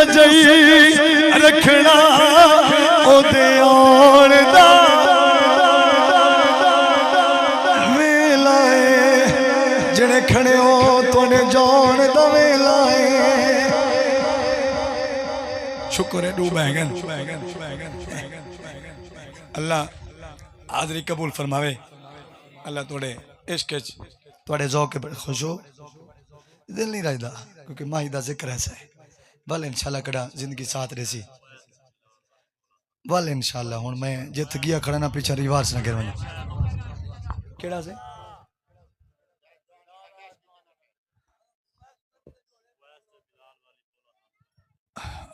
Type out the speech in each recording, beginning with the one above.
सजई रखना ओदे आउण दा वेला है जिहड़े खड़े हो तुहाडे जान दा वेला है। शुक्र है डूब बैगन अल्लाह हाजरी कबूल फरमावे। अल्लाह थोड़े इश्क थोड़े ज़ौक़ के खुश हो दिल नहीं रजदा क्योंकि माही का जिक्र ऐसा है। वल इंशाल्लाह कड़ा जिंदगी साथ रही वल इंशाल्लाह। हुण मैं जित गया खड़ा ना पीछे रिवार्स ना गिर वञो केड़ा से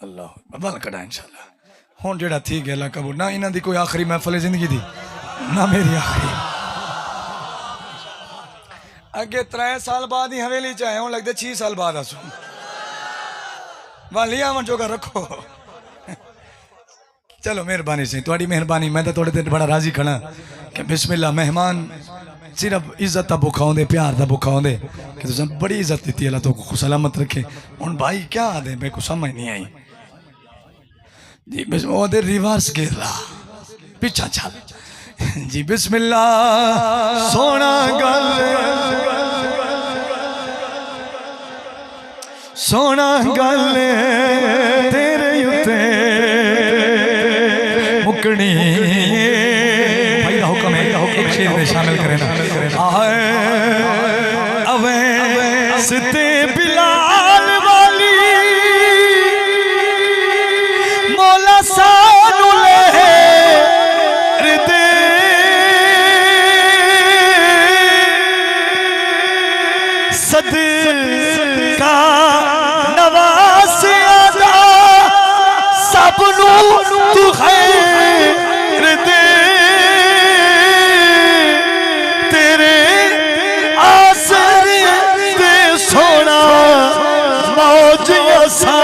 अल्लाह वल कड़ा इंशाल्लाह। हुण जेड़ा थी गया अल्लाह कबूल ना इन्हां दी कोई आखिरी महफिल जिंदगी दी ना मेरी आखिरी। अगे 3 साल बाद ही हवेली च आए हूँ लगते 6 साल बाद आसू वाली आवन जोगा रखो। चलो मेहरबानी से थोड़ी मेहरबानी मैं तो थोड़े दिन बड़ा राजी खड़ा कि बिस्मिल्लाह मेहमान सिर्फ इज्जत का भुखा होंगे प्यार का भुखा होंगे कि तुम बड़ी इज्जत दी अल्लाह तो सलामत रखे। हूँ भाई क्या आदे मेरे को समझ नहीं आई जी ओदे रिवर्स गिर रहा पीछा चल जी बिस्मिल्लाह सोना गल सोना गल तेरे उत्ते मुकनी भाई का हुक्म है एक शेर में शामिल करें ना अवे सिते बिलाल वाली मौला सानू ले दे सदका नवासिया सबनू तू खैर दे तेरे आसरे दे सोना मौज असा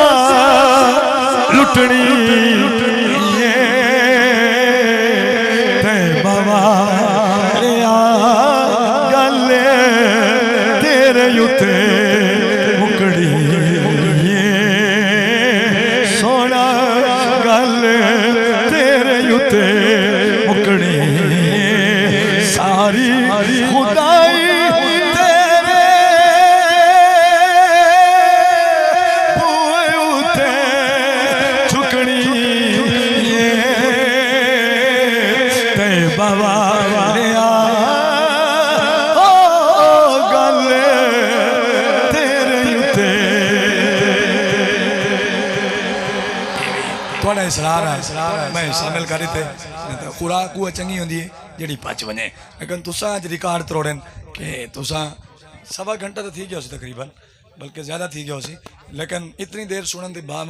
लुटनी ते बाबा गल तेरे युते मुकड़ी सोना गल तेरे युते मुकड़ी सारी खुदाई तेरे बूए उते झुकनी ते बाबा गल तेरे युते थोड़ा इसरार है मैं शामिल करी थे खुराक वो चंगी होंगी है जी पच वजे लेकिन तुसा अज रिकॉर्ड त्रोड़न कि तुसा 1.25 घंटा तो थी गया तकरीबन बल्कि ज़्यादा थी गया लेकिन इतनी देर सुनने के बाद